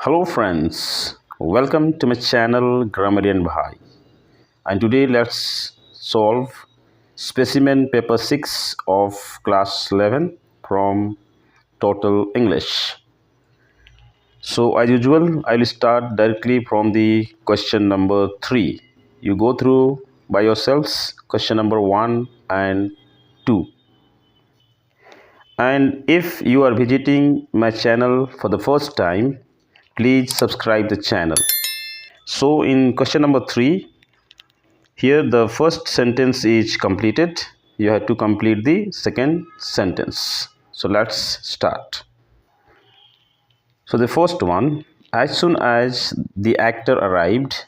Hello friends, welcome to my channel Grammarian Bhai, and today let's solve Specimen paper 6 of class 11 from Total English. So as usual, I will start directly from the question number 3. You go through by yourselves question number 1 and 2. And if you are visiting my channel for the first time, please subscribe the channel. So in question number 3, here the first sentence is completed. You have to complete the second sentence. So let's start. So the first one, as soon as the actor arrived,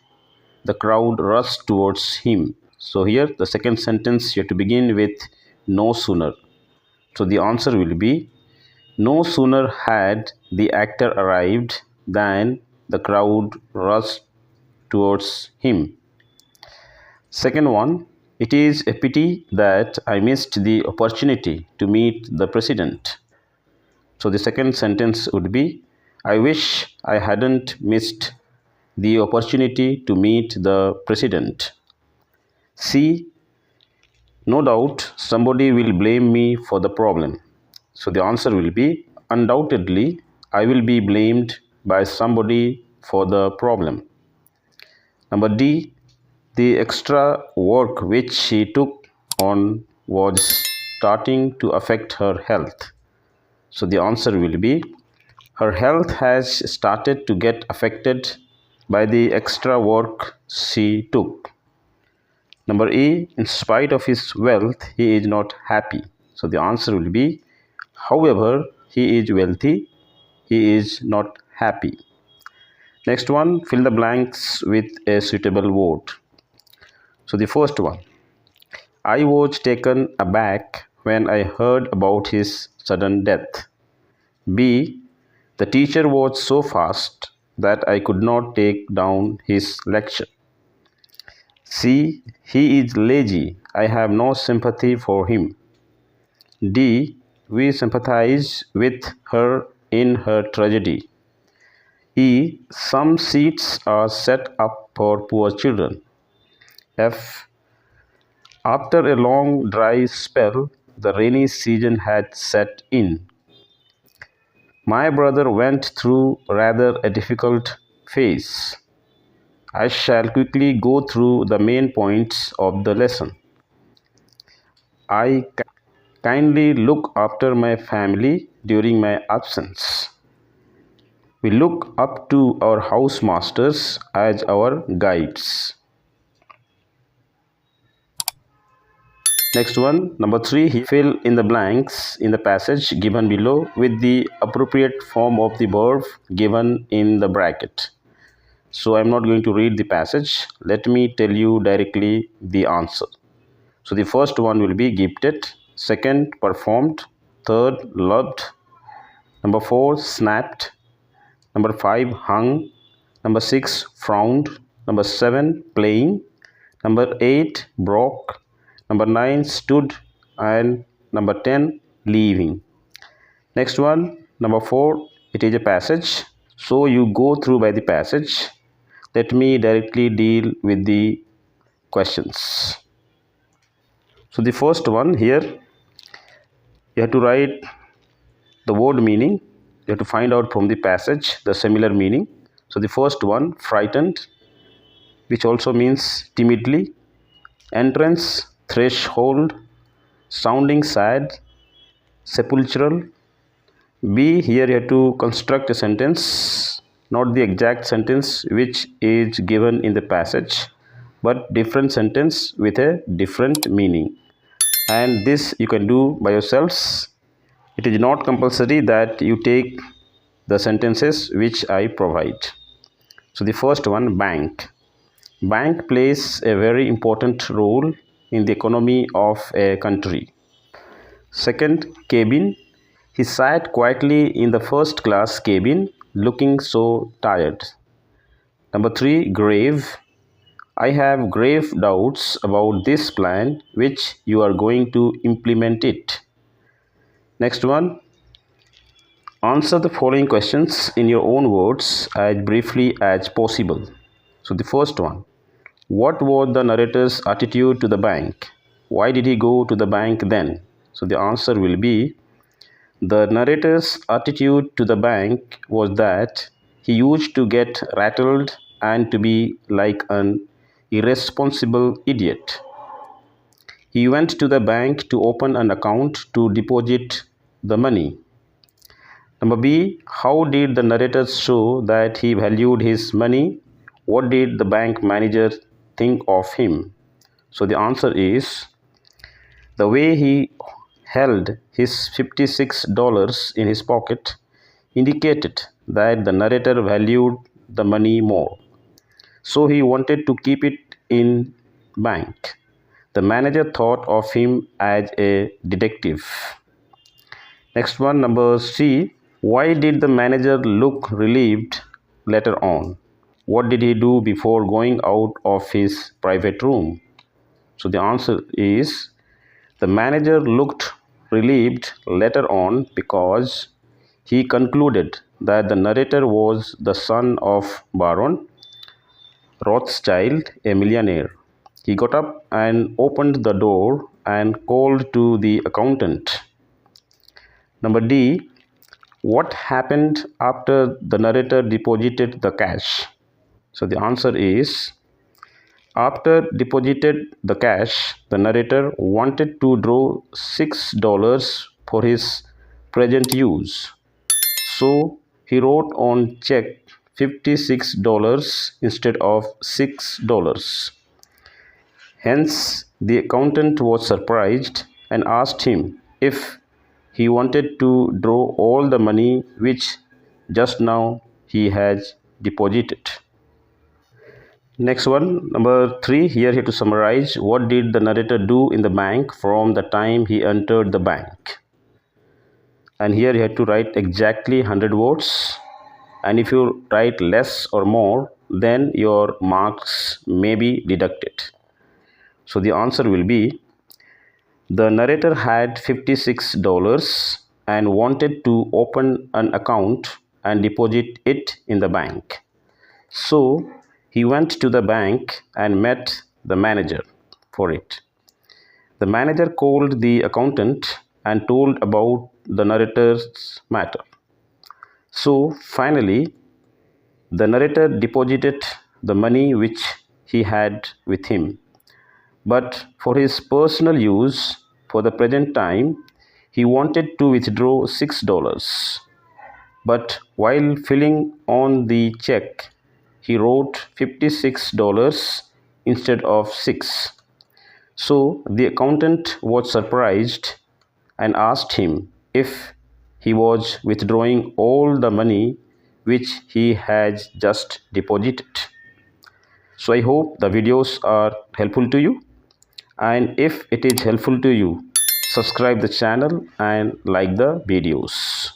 the crowd rushed towards him. So here the second sentence you have to begin with no sooner. So the answer will be no sooner had the actor arrived than the crowd rushed towards him. Second one, it is a pity that I missed the opportunity to meet the president. So the second sentence would be, I wish I hadn't missed the opportunity to meet the president. C, no doubt somebody will blame me for the problem. So the answer will be, undoubtedly I will be blamed by somebody for the problem. Number D, the extra work which she took on was starting to affect her health. So the answer will be, her health has started to get affected by the extra work she took. Number E, in spite of his wealth, he is not happy. So the answer will be, however, he is wealthy, he is not happy. Next one, fill the blanks with a suitable word. So the first one, I was taken aback when I heard about his sudden death. B, the teacher was so fast that I could not take down his lecture. C, he is lazy. I have no sympathy for him. D, we sympathize with her in her tragedy. E, some seats are set up for poor children. F, after a long dry spell, the rainy season had set in. My brother went through rather a difficult phase. I shall quickly go through the main points of the lesson. I kindly look after my family during my absence. We look up to our housemasters as our guides. Next one, number 3, fill in the blanks in the passage given below with the appropriate form of the verb given in the bracket. So I am not going to read the passage. Let me tell you directly the answer. So the first one will be gifted, second performed, third loved, number 4 snapped, number 5 hung, number 6 frowned, number 7 playing, number 8 broke, number 9 stood, and number 10 leaving. Next one, number 4, it is a passage. So you go through by the passage. Let me directly deal with the questions. So the first one here, you have to write the word meaning. You have to find out from the passage the similar meaning. So the first one, frightened, which also means timidly. Entrance, threshold, sounding sad, sepulchral. B, here you have to construct a sentence, not the exact sentence which is given in the passage, but different sentence with a different meaning. And this you can do by yourselves. It is not compulsory that you take the sentences which I provide. So the first one, bank. Bank plays a very important role in the economy of a country. Second, cabin. He sat quietly in the first class cabin, looking so tired. Number 3, grave. I have grave doubts about this plan which you are going to implement it. Next one, Answer the following questions in your own words as briefly as possible. So the first one, what was the narrator's attitude to the bank? Why did he go to the bank then? So the answer will be, the narrator's attitude to the bank was that he used to get rattled and to be like an irresponsible idiot. He went to the bank to open an account to deposit the money. Number B, how did the narrator show that he valued his money? What did the bank manager think of him? So the answer is, the way he held his $56 in his pocket indicated that the narrator valued the money more. So he wanted to keep it in bank. The manager thought of him as a detective. Next one, number C. Why did the manager look relieved later on? What did he do before going out of his private room? So the answer is, the manager looked relieved later on because he concluded that the narrator was the son of Baron Rothschild, a millionaire. He got up and opened the door and called to the accountant. Number D. What happened after the narrator deposited the cash? So the answer is, after deposited the cash, the narrator wanted to draw $6 for his present use. So he wrote on check $56 instead of $6. Hence, the accountant was surprised and asked him if he wanted to draw all the money which just now he has deposited. Next one, number 3, here to summarize, what did the narrator do in the bank from the time he entered the bank? And here you have to write exactly 100 words, and if you write less or more, then your marks may be deducted. So the answer will be, the narrator had $56 and wanted to open an account and deposit it in the bank. So he went to the bank and met the manager for it. The manager called the accountant and told about the narrator's matter. So finally, the narrator deposited the money which he had with him. But for his personal use, for the present time, he wanted to withdraw $6. But while filling on the check, he wrote $56 instead of 6. So the accountant was surprised and asked him if he was withdrawing all the money which he had just deposited. So I hope the videos are helpful to you, and if it is helpful to you, subscribe the channel and like the videos.